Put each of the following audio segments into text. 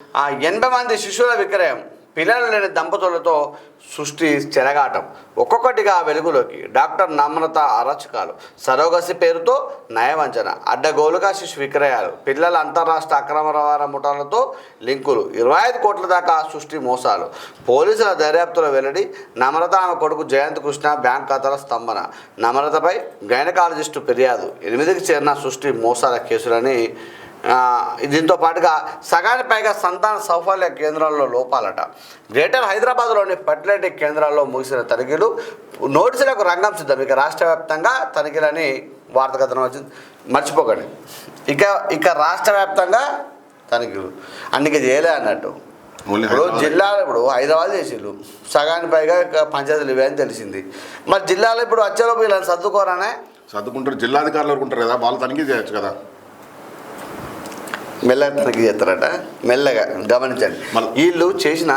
80 మంది శిశువుల విక్రయం, పిల్లలు లేని దంపతులతో సృష్టి చెలగాటం. ఒక్కొక్కటిగా వెలుగులోకి. డాక్టర్ నమ్రత అరచకాలు, సరోగసి పేరుతో నయవంచన, అడ్డగోలుగా శిశు విక్రయాలు, పిల్లల అంతర్రాష్ట్ర అక్రమ రవాణా ముఠాలతో లింకులు, 25 కోట్ల దాకా సృష్టి మోసాలు. పోలీసుల దర్యాప్తులో వెల్లడి. నమ్రత ఆమె కొడుకు జయంత్ కృష్ణ బ్యాంక్ ఖాతాల స్తంభన. నమ్రతపై గైనకాలజిస్టు ఫిర్యాదు. 8కి చేరిన సృష్టి మోసాల కేసులని. దీంతో పాటుగా సగానికి పైగా సంతాన సౌఫల్య కేంద్రాల్లో లోపాలట. గ్రేటర్ హైదరాబాద్లోని ఫర్టిలిటీ కేంద్రాల్లో ముగిసిన తనిఖీలు. నోటీసులకు రంగం సిద్ధం. ఇక రాష్ట్ర వ్యాప్తంగా తనిఖీలని వార్త కథనం వచ్చింది, మర్చిపోకండి. ఇక రాష్ట్ర వ్యాప్తంగా తనిఖీలు అన్నికి చేయలే అన్నట్టు. ఇప్పుడు జిల్లాలో ఇప్పుడు హైదరాబాద్ చేసిళ్ళు, సగానికి పైగా పంచాయతీలు ఇవే అని తెలిసింది. మరి జిల్లాలో ఇప్పుడు వచ్చేలోపు ఇలా సర్దుకోరానే సర్దుకుంటారు. జిల్లాధికారులు ఉంటారు కదా, వాళ్ళు తనిఖీ చేయొచ్చు కదా. మెల్లగా తనిఖీ చేస్తారట. మెల్లగా గమనించండి. వీళ్ళు చేసిన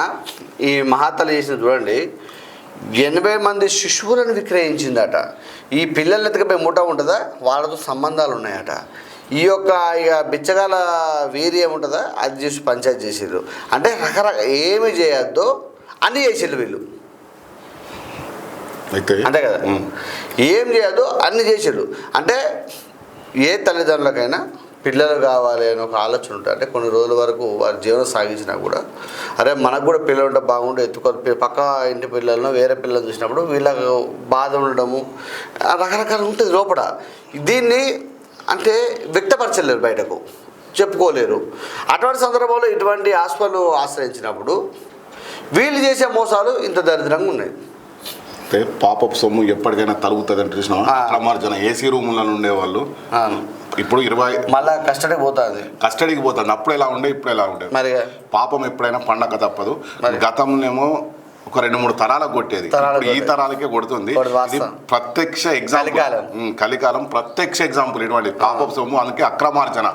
ఈ మహాతలు చేసిన చూడండి, 80 మంది శిశువులను విక్రయించిందట. ఈ పిల్లలు ఎత్తుకపోయి మూట ఉంటుందా, వాళ్ళతో సంబంధాలు ఉన్నాయట. ఈ యొక్క ఇక బిచ్చగాల వీర్యం ఉంటుందా, అది చేసి పంచాయతీ చేసిర్రు. అంటే రకరకాల ఏమి చేయొద్దో అన్నీ చేసిర్రు వీళ్ళు, అంతే కదా. ఏం చేయొద్దో అన్నీ చేసిర్రు. అంటే ఏ తల్లిదండ్రులకైనా పిల్లలు కావాలి అని ఒక ఆలోచన ఉంటుంది. అంటే కొన్ని రోజుల వరకు వారి జీవనం సాగించినా కూడా, అరే మనకు కూడా పిల్లలు ఉంటే బాగుండే, ఎత్తుకొని పక్క ఇంటి పిల్లలను వేరే పిల్లలు చూసినప్పుడు వీళ్ళకు బాధ ఉండడము రకరకాలు ఉంటుంది లోపల. దీన్ని అంటే వ్యక్తపరచలేరు, బయటకు చెప్పుకోలేరు. అటువంటి సందర్భంలో ఇటువంటి హాస్పిటల్ ఆశ్రయించినప్పుడు వీళ్ళు చేసే మోసాలు ఇంత దరిద్రంగా ఉన్నాయి. అంటే పాపప్ సొమ్ము ఎప్పటికైనా తరుగుతుంది అంటే చూసిన అక్రమార్జన. ఏసీ రూములలో ఉండేవాళ్ళు ఇప్పుడు 20 మళ్ళీ కస్టడీకి పోతుంది. అప్పుడు ఎలా ఉండే, ఇప్పుడు ఎలా ఉండే. మరి పాపం ఎప్పుడైనా పండగ తప్పదు. గతంలోనేమో ఒక 2-3 తరాలకు కొట్టేది, ఈ తరాలకే కొడుతుంది. ఇది ప్రత్యక్ష ఎగ్జాంపుల్, కలికాలం ప్రత్యక్ష ఎగ్జాంపుల్ ఇటువంటి పాపప్ సొమ్ము. అందుకే అక్రమార్జన.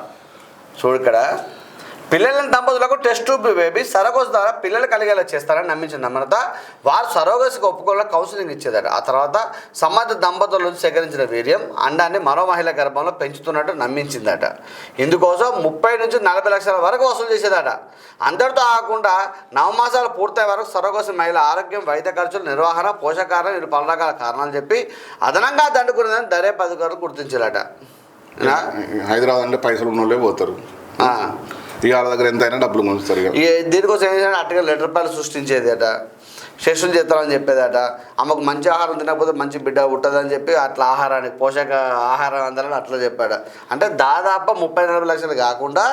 చూడు, ఇక్కడ పిల్లలని దంపతులకు టెస్ట్ ట్యూబ్ బేబీ సరోగసి ద్వారా పిల్లలు కలిగేలా చేస్తారని నమ్మించిన నమ్రత వారు సరోగసికి ఒప్పుకోవాల కౌన్సిలింగ్ ఇచ్చేదట. ఆ తర్వాత సంబంధ దంపతుల నుంచి సేకరించిన వీర్యం అండాన్ని మరో మహిళ గర్భంలో పెంచుతున్నట్టు నమ్మించిందట. ఇందుకోసం 30 నుంచి 40 లక్షల వరకు వసూలు చేసేదట. అందరితో ఆగకుండా 9 మాసాలు పూర్తయ్యే వరకు సరోగసి మహిళ ఆరోగ్యం, వైద్య ఖర్చులు, నిర్వహణ, పోషకాహారం వీళ్ళు పలు రకాల కారణాలు చెప్పి అదనంగా దండుకునేదని దర్యాప్తు అధికారులు గుర్తించారట. హైదరాబాద్ అంటే పైసలు ఉన్నోళ్ళే పోతారు, ఇక వాళ్ళ దగ్గర ఎంతైనా డబ్బులు పంచుతారు. దీనికోసం ఏం చేయాలి, అట్టుగా రూపాయలు సృష్టించేది అట, సెషన్ చేస్తామని చెప్పేదట. అమ్మకు మంచి ఆహారం తినకపోతే మంచి బిడ్డ ఉంటుందని చెప్పి అట్లా ఆహారానికి పోషక ఆహారం అందాలని అట్లా చెప్పాడు. అంటే దాదాపు 30-40 లక్షలు కాకుండా,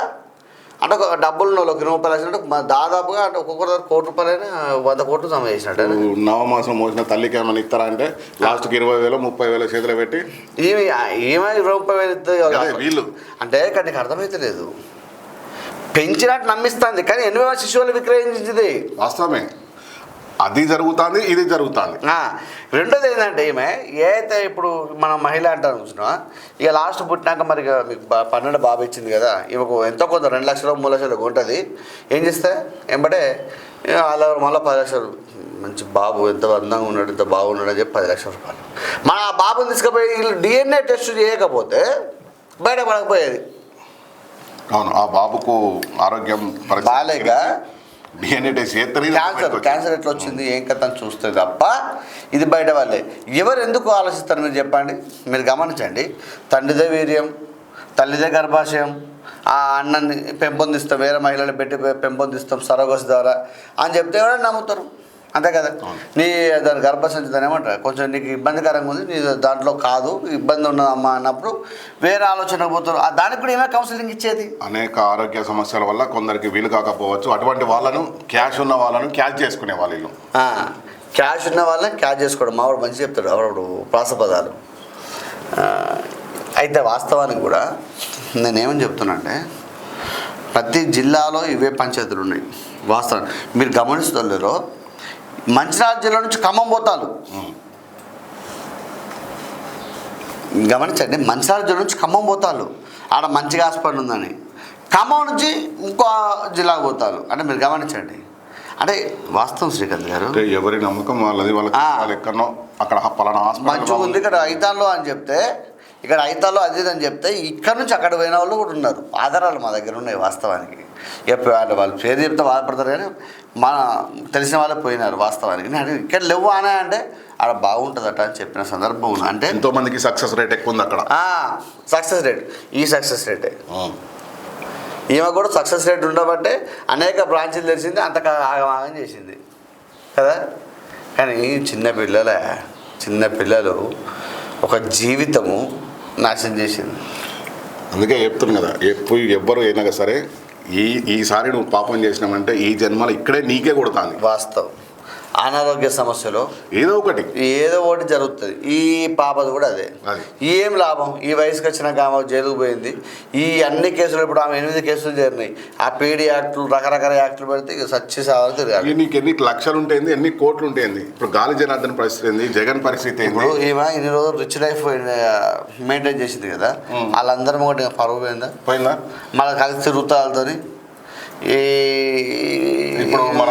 అంటే డబ్బులు 30 లక్షలు అంటే దాదాపుగా అంటే ఒక్కొక్కరు 1 కోటి రూపాయలైనా 100 కోట్లు జమ చేసినట్టు. 9 మాసం మోసిన తల్లికి ఏమైనా ఇస్తారా అంటే లాస్ట్కి 20,000-30,000 చేతిలో పెట్టి ఏమి 20,000 ఇస్తుంది వీళ్ళు. అంటే ఇక్కడ నీకు అర్థమైతే లేదు, పెంచినట్టు నమ్మిస్తుంది కానీ 80 మంది శిశువులు విక్రయించింది వాస్తవమే. అది జరుగుతుంది, ఇది జరుగుతుంది. రెండోది ఏంటంటే ఈమె ఏదైతే ఇప్పుడు మనం మహిళ అంటారు చూసినా, ఇక లాస్ట్ పుట్టినాక మరి మీకు 12 బాబు ఇచ్చింది కదా, ఇవకు ఎంతో కొంత 2 లక్షలు 3 లక్షలు ఉంటుంది. ఏం చేస్తే ఎంబటే అలా మళ్ళీ 10 లక్షలు, మంచి బాబు ఎంత అందంగా ఉన్నాడు, ఎంత బాగున్నాడు అని చెప్పి 10 లక్షల రూపాయలు. మన ఆ బాబుని తీసుకుపోయి వీళ్ళు DNA టెస్ట్ చేయకపోతే బయటపడకపోయేది. అవును, ఆ బాబుకు ఆరోగ్యం బాగాలేక DNA టెస్ట్ క్యాన్సర్ ఎట్లా వచ్చింది ఏం కథ అని చూస్తే తప్ప ఇది బయట వాళ్ళే. ఎవరు ఎందుకు ఆలోచిస్తారు మీరు చెప్పండి? మీరు గమనించండి. తండ్రిదే వీర్యం, తల్లిదే గర్భాశయం, ఆ అన్నాన్ని పెంపొందిస్తాం, వేరే మహిళలు పెట్టి పెంపొందిస్తాం సరోగసి ద్వారా అని చెప్తే ఎవరైనా నమ్ముతారు, అంతే కదా. నీ దాని గర్భసంచి దాని ఏమంటారు, కొంచెం నీకు ఇబ్బందికరంగా ఉంది, నీ దాంట్లో కాదు ఇబ్బంది ఉన్నదమ్మా అన్నప్పుడు వేరే ఆలోచన పోతారు. దానికి కూడా ఏమైనా కౌన్సిలింగ్ ఇచ్చేది. అనేక ఆరోగ్య సమస్యల వల్ల కొందరికి వీలు కాకపోవచ్చు. అటువంటి వాళ్ళను, క్యాష్ ఉన్న వాళ్ళను క్యాష్ చేసుకునే వాళ్ళు. క్యాష్ ఉన్న వాళ్ళని క్యాష్ చేసుకోవడం మావాడు మంచి చెప్తాడు అప్పుడు ప్రాసపదాలు. అయితే వాస్తవానికి కూడా నేనేమని చెప్తున్నా అంటే, ప్రతి జిల్లాలో ఇవే పంచాయతీలు ఉన్నాయి. వాస్తవం మీరు గమనిస్తుందో, మంచిర్యాల జిల్లా నుంచి ఖమ్మం పోతారు, గమనించండి. మంచిర్యాల జిల్లా నుంచి ఖమ్మం పోతారు, ఆడ మంచిగా హాస్పిటల్ ఉందని. ఖమ్మం నుంచి ఇంకో జిల్లాకు పోతారు. అంటే మీరు గమనించండి. అంటే వాస్తవం శ్రీకాంత్ గారు, ఎవరి నమ్మకం వాళ్ళది. వాళ్ళకి ఎక్కడో అక్కడ పలానా హాస్పిటల్ మంచిగా ఉంది ఇక్కడ ఐతాల్లో అని చెప్తే, ఇక్కడ ఐతాల్లో అది అని చెప్తే ఇక్కడ నుంచి అక్కడ పోయిన వాళ్ళు కూడా ఉన్నారు. ఆధారాలు మా దగ్గర ఉన్నాయి వాస్తవానికి. ఇక వాళ్ళు పేరు చెప్తే బాధపడతారు కానీ మన తెలిసిన వాళ్ళే పోయినారు వాస్తవానికి. నేను ఇక్కడ లేవు అనే అంటే ఆడ బాగుంటుందట అని చెప్పిన సందర్భం ఉంది. అంటే ఎంతో మందికి సక్సెస్ రేట్ ఎక్కువ ఉంది అక్కడ. సక్సెస్ రేట్ ఈ సక్సెస్ రేటే ఈమె కూడా సక్సెస్ రేట్ ఉండబట్టే అనేక బ్రాంచీలు తెలిసింది, అంత ఆగమాగం చేసింది కదా. కానీ చిన్న పిల్లలు ఒక జీవితము నాశనం చేసింది. అందుకే చెప్తున్నాను కదా, ఎవ్వరు అయినా సరే ఈసారి నువ్వు పాపం చేసినామంటే ఈ జన్మలో ఇక్కడే నీకే కొడుతుంది. వాస్తవం. అనారోగ్య సమస్యలో ఏదో ఒకటి జరుగుతుంది. ఈ పాపది కూడా అదే. ఏం లాభం? ఈ వయసుకి వచ్చినాక ఆమె జైలుకు పోయింది. ఈ అన్ని కేసులు ఇప్పుడు ఆమె 8 కేసులు చేరినాయి. ఆ పీడీ యాక్టులు రకరకాల యాక్టులు పెడితే ఇక సచ్చి సావాలి తిరగాలి. నీకు ఎన్ని లక్షలు ఉంటుంది, ఎన్ని కోట్లు ఉంటుంది. ఇప్పుడు గాలి జనార్దన్ పరిస్థితి ఏంది, జగన్ పరిస్థితి ఏంది? ఈమె ఇన్ని రోజులు రిచ్ లైఫ్ మెయింటైన్ చేసింది కదా, వాళ్ళందరం ఒకటి పరువు పోయిందా మళ్ళీ కలిసి తిరుగుతా వాళ్ళతోని. ఇప్పుడు మన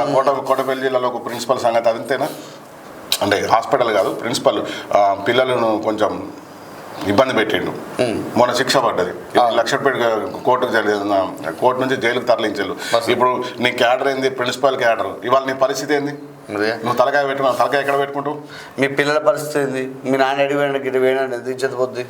కోటపల్లి జిల్లాలో ఒక ప్రిన్సిపల్ సంగతి అంతేనా? అంటే హాస్పిటల్ కాదు, ప్రిన్సిపల్ పిల్లలను కొంచెం ఇబ్బంది పెట్టిండు, మొన్న శిక్ష పడ్డది. లక్షపేట కోర్టు నుంచి జైలుకు తరలించారు. ఇప్పుడు నీ క్యాడర్ ఏంది, ప్రిన్సిపల్ క్యాడర్. ఇవాళ నీ పరిస్థితి ఏంది? నువ్వు తలకాయ ఎక్కడ పెట్టుకుంటావు? మీ పిల్లల పరిస్థితి ఏంది? మీ నాన్న ఎడిపోయిన గిడి వేయడానికి దించదు పొద్దు.